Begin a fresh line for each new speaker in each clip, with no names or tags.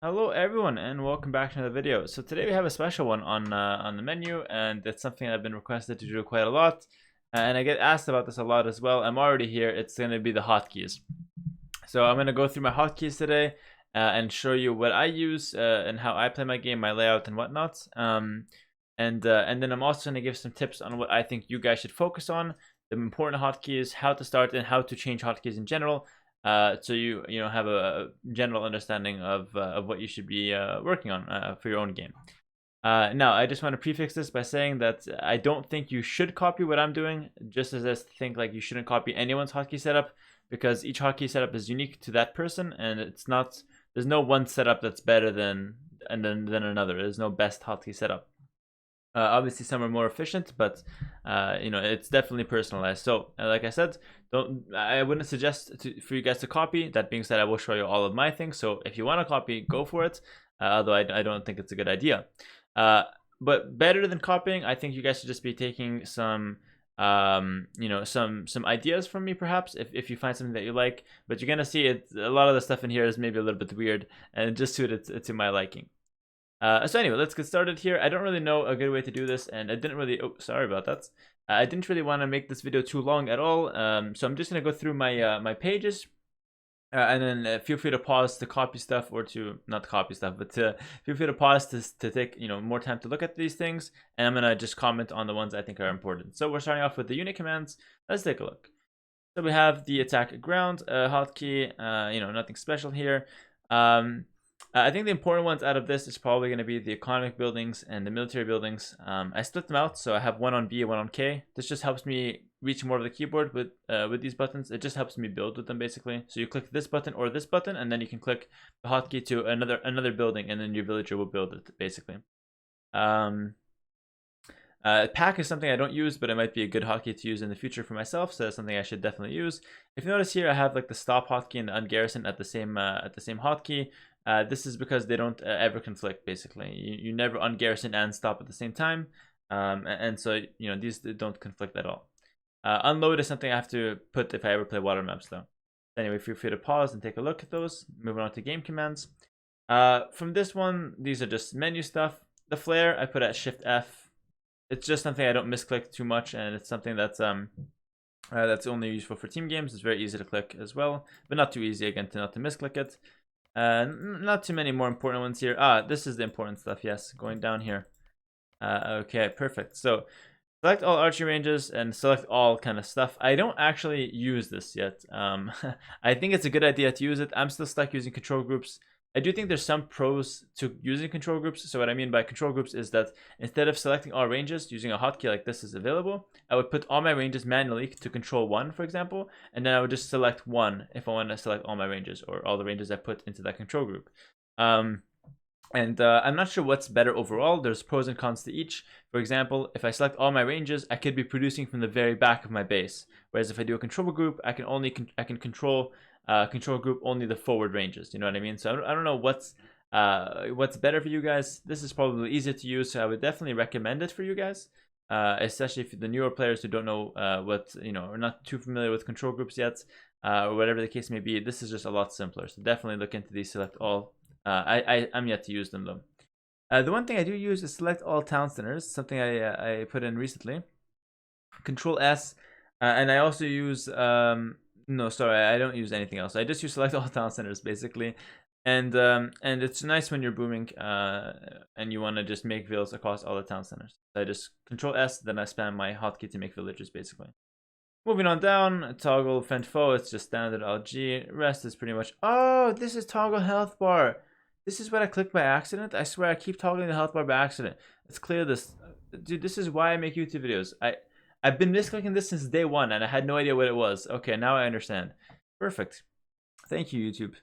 Hello everyone and welcome back to another video. So today we have a special one on the menu, and it's something I've been requested to do quite a lot, and I get asked about this a lot as well. I'm already here. It's going to be the hotkeys. So I'm going to go through my hotkeys today and show you what I use and how I play my game, my layout and whatnot. And then I'm also going to give some tips on what I think you guys should focus on, the important hotkeys, how to start, and how to change hotkeys in general. So you know have a general understanding of what you should be working on for your own game. Now, I just want to prefix this by saying that I don't think you should copy what I'm doing, just as I think like you shouldn't copy anyone's hotkey setup, because each hotkey setup is unique to that person, and it's not. There's no one setup that's better than another. There's no best hotkey setup. Obviously, some are more efficient, but you know, it's definitely personalized. So, like I said, I wouldn't suggest for you guys to copy. That being said, I will show you all of my things. So, if you want to copy, go for it. Although I don't think it's a good idea. But better than copying, I think you guys should just be taking some you know, some ideas from me, perhaps, if you find something that you like. But you're gonna see it. A lot of the stuff in here is maybe a little bit weird and just suited to my liking. So anyway, let's get started here. I don't really know a good way to do this, and I didn't really. Oh, sorry about that. I didn't really want to make this video too long at all. So I'm just gonna go through my my pages, and then feel free to pause to copy stuff, or to not copy stuff, but to feel free to pause to take more time to look at these things. And I'm gonna just comment on the ones I think are important. So we're starting off with the unit commands. Let's take a look. So we have the attack ground hotkey. Nothing special here. I think the important ones out of this is probably going to be the economic buildings and the military buildings. I split them out, so I have one on B and one on K. This just helps me reach more of the keyboard with these buttons. It just helps me build with them, basically. So you click this button or this button, and then you can click the hotkey to another building, and then your villager will build it, basically. Pack is something I don't use, but it might be a good hotkey to use in the future for myself, so that's something I should definitely use. If you notice here, I have like the stop hotkey and the ungarrison at the same hotkey. This is because they don't ever conflict, basically. You never ungarrison and stop at the same time, and so these don't conflict at all. Unload is something I have to put if I ever play water maps, though. Anyway, feel free to pause and take a look at those. Moving on to game commands. From this one, these are just menu stuff. The flare I put at Shift F. It's just something I don't misclick too much, and it's something that's only useful for team games. It's very easy to click as well, but not too easy, again, to not to misclick it. Not too many more important ones here. This is the important stuff. Yes, going down here. Okay, perfect. So select all archery ranges and select all kind of stuff. I don't actually use this yet. I think it's a good idea to use it. I'm still stuck using control groups. I do think there's some pros to using control groups. So what I mean by control groups is that instead of selecting all ranges using a hotkey like this is available, I would put all my ranges manually to control one, for example, and then I would just select one if I want to select all my ranges, or all the ranges I put into that control group. I'm not sure what's better overall. There's pros and cons to each. For example, if I select all my ranges, I could be producing from the very back of my base. Whereas if I do a control group, I can control control group only the forward ranges. You know what I mean? So I don't know what's better for you guys. This is probably easier to use, so I would definitely recommend it for you guys. Especially if the newer players who don't know are not too familiar with control groups yet, or whatever the case may be. This is just a lot simpler. So definitely look into these select all. I'm yet to use them though. The one thing I do use is select all town centers, something I put in recently. Control S, and I also use no, sorry, I don't use anything else. I just use select all town centers, basically. And it's nice when you're booming and you want to just make villas across all the town centers. So I just Control S, then I spam my hotkey to make villagers, basically. Moving on down, toggle fend foe, it's just standard LG. Rest is pretty much. Oh, this is toggle health bar. This is what I clicked by accident. I swear I keep toggling the health bar by accident. Let's clear this. Dude, this is why I make YouTube videos. I've been misclicking this since day one, and I had no idea what it was. Okay, now I understand. Perfect. Thank you, YouTube.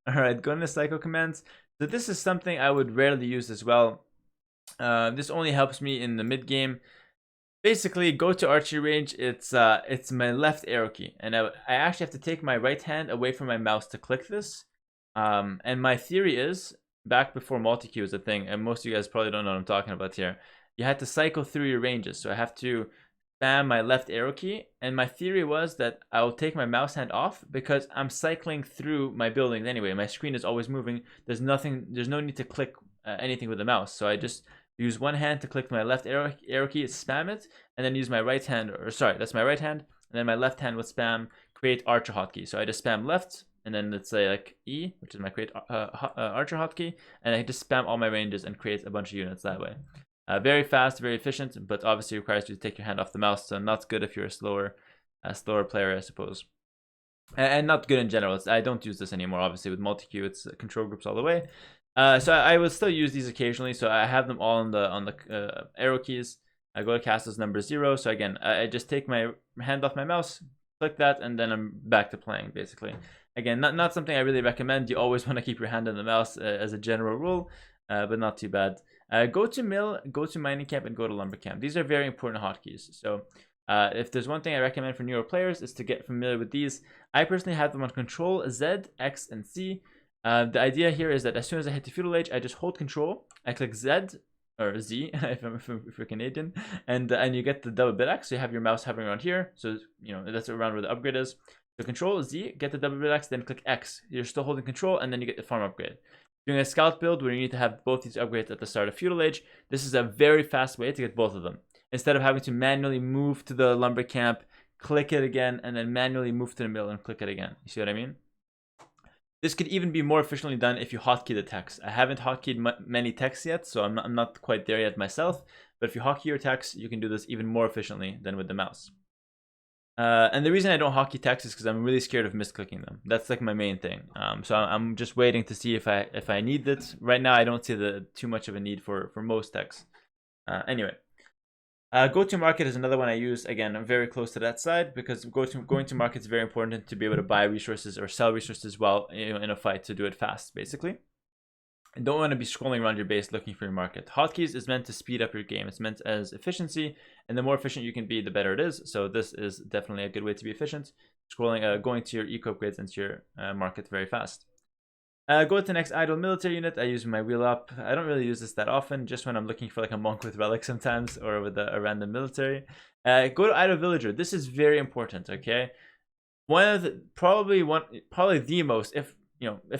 Alright, going to psycho commands. So this is something I would rarely use as well. This only helps me in the mid game. Basically, go to archery range. It's my left arrow key, and I actually have to take my right hand away from my mouse to click this. And my theory is, back before multi-key was a thing, and most of you guys probably don't know what I'm talking about here, you had to cycle through your ranges. So I have to spam my left arrow key, and my theory was that I'll take my mouse hand off because I'm cycling through my buildings anyway. My screen is always moving. There's no need to click anything with the mouse. So I just use one hand to click my left arrow key, spam it, and then use my right hand, or sorry, that's my right hand, and then my left hand would spam create archer hotkey. So I just spam left, and then let's say like E, which is my create archer hotkey, and I just spam all my ranges and create a bunch of units that way. Very fast, very efficient, but obviously requires you to take your hand off the mouse, so not good if you're a slower player, I suppose. And not good in general. I don't use this anymore, obviously, with multi-queue. It's control groups all the way. So I will still use these occasionally, so I have them all on the arrow keys. I go to castles number 0, so again, I just take my hand off my mouse, click that, and then I'm back to playing, basically. Again, not something I really recommend. You always want to keep your hand on the mouse as a general rule, but not too bad. Go to mill, go to mining camp, and go to lumber camp. These are very important hotkeys. So if there's one thing I recommend for newer players is to get familiar with these. I personally have them on Control, Z, X, and C. The idea here is that as soon as I hit the feudal age, I just hold Control, I click Z, or Z if you're Canadian, and you get the double bit X. So you have your mouse hovering around here. So that's around where the upgrade is. So Control Z, get the double bit X, then click X. You're still holding Control, and then you get the farm upgrade. Doing a scout build where you need to have both these upgrades at the start of feudal age, this is a very fast way to get both of them. Instead of having to manually move to the lumber camp, click it again, and then manually move to the mill and click it again. You see what I mean? This could even be more efficiently done if you hotkey the text. I haven't hotkeyed many texts yet, so I'm not quite there yet myself. But if you hotkey your text, you can do this even more efficiently than with the mouse. And the reason I don't hotkey text is because I'm really scared of misclicking them. That's like my main thing. So I'm just waiting to see if I need it. Right now, I don't see too much of a need for most texts. Anyway. Go to market is another one I use. Again, I'm very close to that side because going to market is very important to be able to buy resources or sell resources while in a fight, to do it fast, basically. And don't want to be scrolling around your base looking for your market. Hotkeys is meant to speed up your game. It's meant as efficiency, and the more efficient you can be, the better it is. So this is definitely a good way to be efficient. Going to your eco upgrades into your market very fast. Go to the next idle military unit. I use my wheel up. I don't really use this that often, just when I'm looking for like a monk with relic sometimes, or with a random military. Go to idle villager. This is very important. Okay, probably the most, if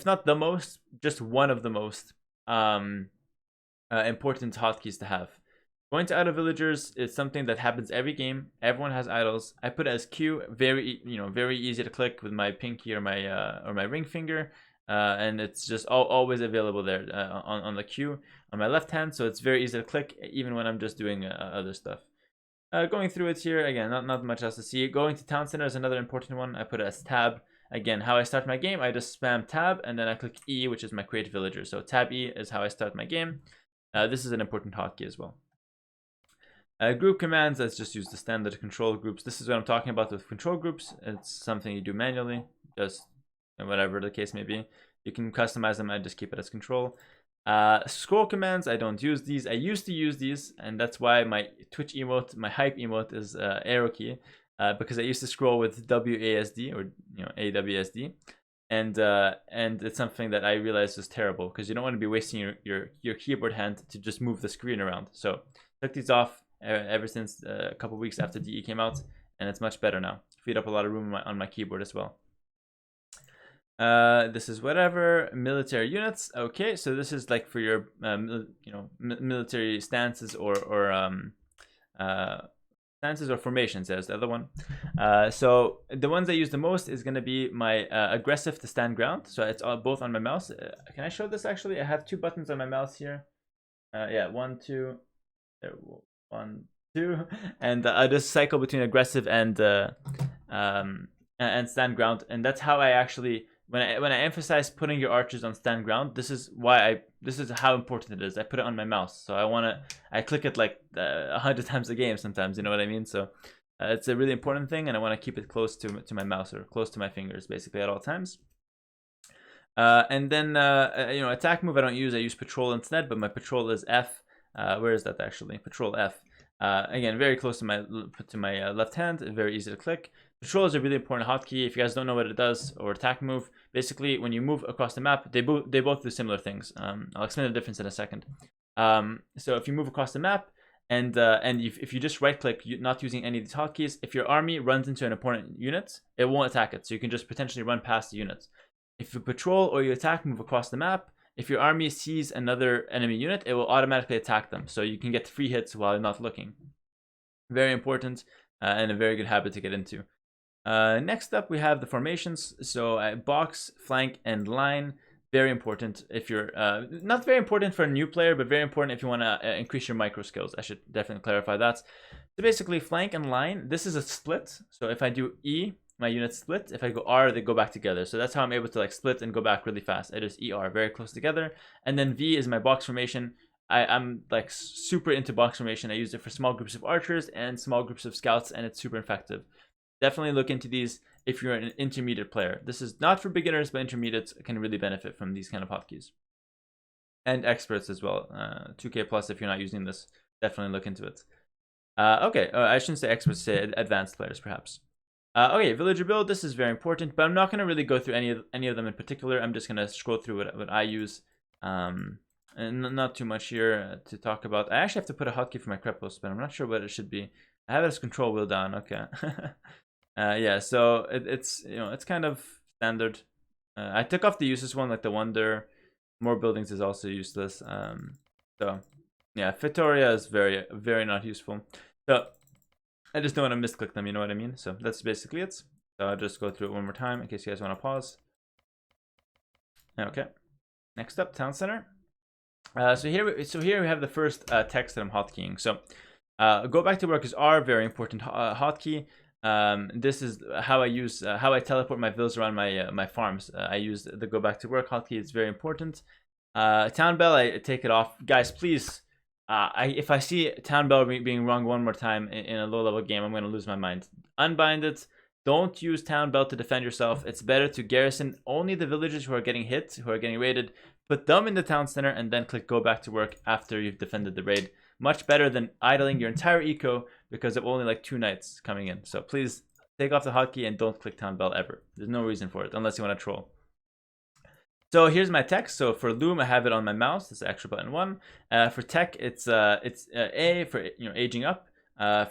not the most, just one of the most important hotkeys to have. Going to idle villagers is something that happens every game. Everyone has idols. I put it as Q. Very easy to click with my pinky or my ring finger. And it's just always available there on the Q on my left hand, so it's very easy to click even when I'm just doing other stuff. Going through it here, again, not much else to see. Going to town center is another important one. I put it as tab. Again, how I start my game, I just spam tab and then I click E, which is my create villager. So tab E is how I start my game. This is an important hotkey as well. Group commands, let's just use the standard control groups. This is what I'm talking about with control groups. It's something you do manually, just whatever the case may be. You can customize them. I just keep it as control. Scroll commands, I don't use these. I used to use these, and that's why my Twitch emote, my hype emote is arrow key, because I used to scroll with WASD or AWSD, and it's something that I realized is terrible because you don't want to be wasting your keyboard hand to just move the screen around. So took these off ever since a couple weeks after DE came out, and it's much better now. Freed up a lot of room on my keyboard as well. This is whatever military units. Okay, so this is like for your military stances or formations. There's the other one. So the ones I use the most is going to be my aggressive to stand ground. So it's both on my mouse. Can I show this? Actually, I have two buttons on my mouse here. Yeah, 1, 2, 1, 2, and I just cycle between aggressive and stand ground, and that's how I actually. When I emphasize putting your archers on stand ground, this is how important it is. I put it on my mouse, so I click it like 100 times a game sometimes. You know what I mean? So it's a really important thing, and I want to keep it close to my mouse or close to my fingers, basically at all times. And then attack move I don't use. I use patrol instead, but my patrol is F. Where is that actually? Patrol F. Again, very close to my left hand, very easy to click. Patrol is a really important hotkey. If you guys don't know what it does, or attack move, basically when you move across the map, they both do similar things. I'll explain the difference in a second. So if you move across the map, And if you just right click, not using any of these hotkeys, if your army runs into an opponent unit, it won't attack it. So you can just potentially run past the unit. If you patrol or you attack, move across the map. If your army sees another enemy unit, it will automatically attack them. So you can get free hits while not looking. Very important and a very good habit to get into. Next up, we have the formations. So box, flank, and line. Very important if you're not very important for a new player, but very important if you want to increase your micro skills. I should definitely clarify that. So basically, flank and line. This is a split. So if I do E, my units split. If I go R, they go back together. So that's how I'm able to like split and go back really fast. I just ER, very close together. And then V is my box formation. I'm like super into box formation. I use it for small groups of archers and small groups of scouts, and it's super effective. Definitely look into these if you're an intermediate player. This is not for beginners, but intermediates can really benefit from these kind of hotkeys. And experts as well. 2K plus if you're not using this, definitely look into it. Okay, I shouldn't say experts, say advanced players perhaps. Okay, villager build. This is very important, but I'm not going to really go through any of them in particular. I'm just going to scroll through what I use. And not too much here to talk about. I actually have to put a hotkey for my Krepos, but I'm not sure what it should be. I have it as control wheel down. Okay. Yeah, so it's it's kind of standard. I took off the useless one, like the wonder. More buildings is also useless. So yeah, Fitoria is very not useful. So I just don't want to misclick them, you know what I mean? So that's basically it. So I'll just go through it one more time in case you guys want to pause. Okay. Next up, town center. So here we have the first text that I'm hotkeying. So go back to work is R, very important hotkey. This is how I use how I teleport my villas around my farms. I use the go back to work hotkey. It's very important. Town bell, I take it off, guys. Please, if I see town bell being wrong one more time in a low level game, I'm gonna lose my mind. Unbind it. Don't use town bell to defend yourself. It's better to garrison only the villages who are getting hit, who are getting raided. Put them in the town center and then click go back to work after you've defended the raid. Much better than idling your entire eco because of only like 2 knights coming in. So please take off the hotkey and don't click town bell ever. There's no reason for it unless you want to troll. So here's my text. So for loom, I have it on my mouse. This is extra button 1. For tech, it's A for aging up.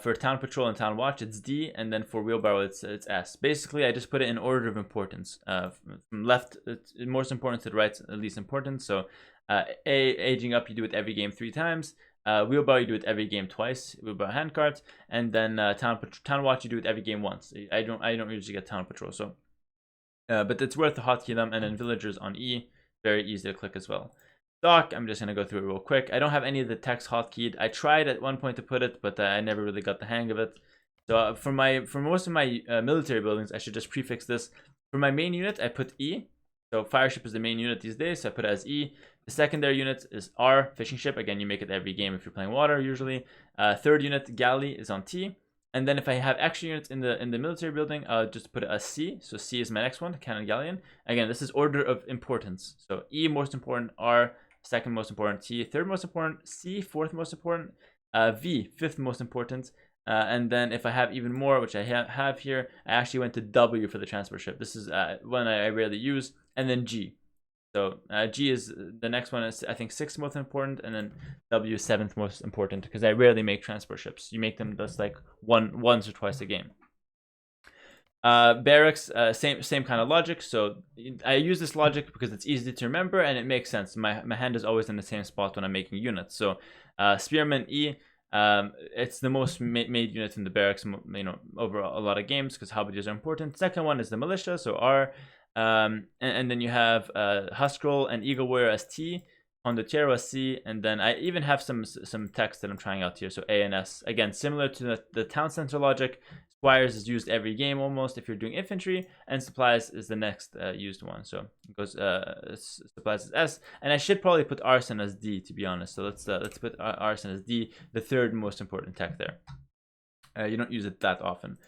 For town patrol and town watch, it's D, and then for wheelbarrow, it's S. Basically, I just put it in order of importance. From left, it's most important to the right, least important. So aging up, you do it every game 3 times. Wheelbarrow, you do it every game twice. Wheelbarrow handcart, and then town watch, you do it every game once. I don't usually get town patrol, so but it's worth to hotkey them. And then villagers on E, very easy to click as well. Stock, I'm just gonna go through it real quick. I don't have any of the text hotkeyed. I tried at one point to put it, but I never really got the hang of it. So for most of my military buildings, I should just prefix this. For my main unit, I put E. So fire ship is the main unit these days, so I put it as E. The secondary unit is R, fishing ship. Again, you make it every game if you're playing water usually. Third unit, galley, is on T. And then if I have extra units in the military building, I'll just put it as C. So C is my next one, cannon galleon. Again, this is order of importance. So E, most important. R, second most important. T, third most important. C, fourth most important. V, fifth most important. And then if I have even more, which I have here, I actually went to W for the transport ship. This is one I rarely use. And then G. So G is the next one, is I think 6th most important, and then W is 7th most important because I rarely make transport ships. You make them just like once or twice a game. Barracks, same kind of logic. So I use this logic because it's easy to remember and it makes sense. My hand is always in the same spot when I'm making units. So Spearman E, it's the most made unit in the barracks, over a lot of games because halberdiers are important. Second one is the militia, so R. And then you have Huskarl and Eagle Warrior as T, Condottiero as C, and then I even have some text that I'm trying out here, so A and S. Again, similar to the town center logic, Squires is used every game almost if you're doing infantry, and Supplies is the next used one. So it goes Supplies is S, and I should probably put Arson as D, to be honest. So let's put Arson as D, the third most important tech there. You don't use it that often.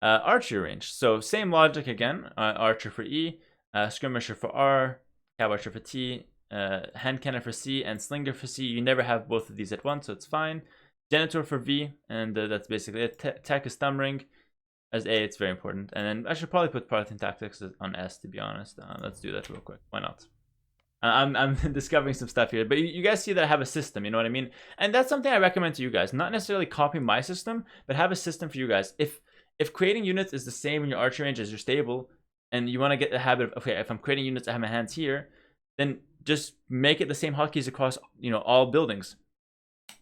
Archer range, so same logic again. Archer for E, skirmisher for R, cav archer for T, hand cannon for C, and slinger for C. You never have both of these at once, so it's fine. Janitor for V, and that's basically it. Tech is thumb ring. As A, it's very important. And then I should probably put Parthian tactics on S, to be honest. Let's do that real quick. Why not? I'm discovering some stuff here, but you guys see that I have a system, you know what I mean? And that's something I recommend to you guys. Not necessarily copy my system, but have a system for you guys. If creating units is the same in your archery range as your stable, and you want to get the habit of, okay, if I'm creating units, I have my hands here, then just make it the same hotkeys across, you know, all buildings,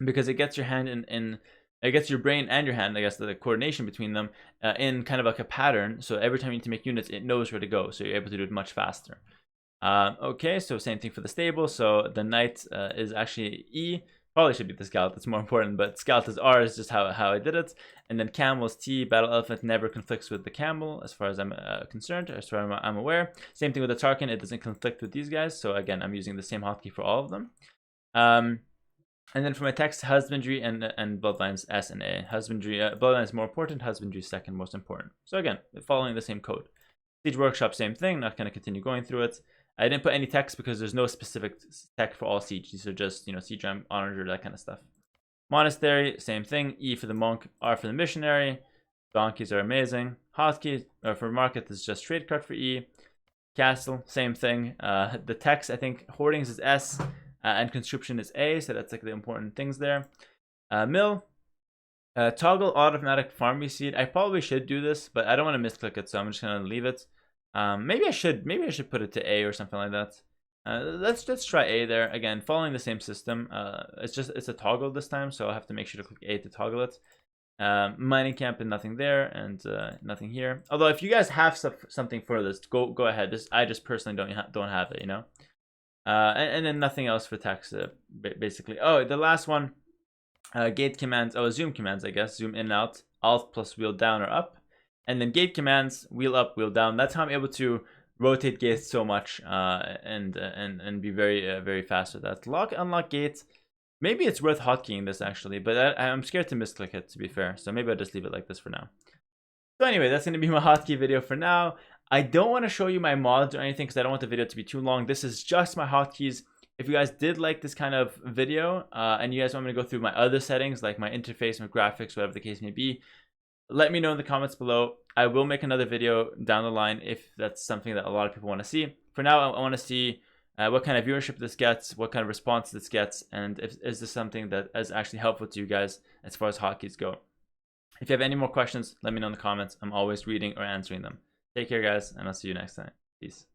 because it gets your hand in it gets your brain and your hand, I guess, the coordination between them in kind of like a pattern. So every time you need to make units, it knows where to go, so you're able to do it much faster. Okay, so same thing for the stable. So the knight is actually E. Probably should be the scout, that's more important, but scout is R, is just how I did it. And then camel is T. Battle elephant never conflicts with the camel, as far as I'm concerned, as far as I'm aware. Same thing with the Tarkin, it doesn't conflict with these guys. So again, I'm using the same hotkey for all of them. And then for my text, husbandry and bloodlines S and A. Husbandry, bloodline is more important, husbandry is second most important. So again, following the same code. Siege workshop, same thing, not going to continue going through it. I didn't put any text because there's no specific tech for all siege. These are just, you know, siege honor, that kind of stuff. Monastery, same thing. E for the monk, R for the missionary. Donkeys are amazing. Hotkey for market is just trade card for E. Castle, same thing. The text, I think hoardings is S and conscription is A, so that's like the important things there. Mill, toggle automatic farming seed. I probably should do this, but I don't want to misclick it, so I'm just gonna leave it. Maybe I should put it to A or something like that. Let's try A there. Again, following the same system. It's a toggle this time, so I'll have to make sure to click A to toggle it. Mining camp and nothing there, and nothing here. Although if you guys have something for this, go ahead. I just personally don't have it, you know. And then nothing else for text, basically. Oh, the last one, gate commands. Oh, zoom commands, I guess. Zoom in and out. Alt plus wheel down or up. And then gate commands, wheel up, wheel down. That's how I'm able to rotate gates so much and be very fast with that. Lock, unlock gate. Maybe it's worth hotkeying this actually, but I'm scared to misclick it, to be fair. So maybe I'll just leave it like this for now. So anyway, that's going to be my hotkey video for now. I don't want to show you my mods or anything because I don't want the video to be too long. This is just my hotkeys. If you guys did like this kind of video and you guys want me to go through my other settings, like my interface, my graphics, whatever the case may be, let me know in the comments below. I will make another video down the line if that's something that a lot of people want to see. For now, I want to see what kind of viewership this gets, what kind of response this gets, and is this something that is actually helpful to you guys as far as hotkeys go. If you have any more questions, let me know in the comments. I'm always reading or answering them. Take care, guys, and I'll see you next time. Peace.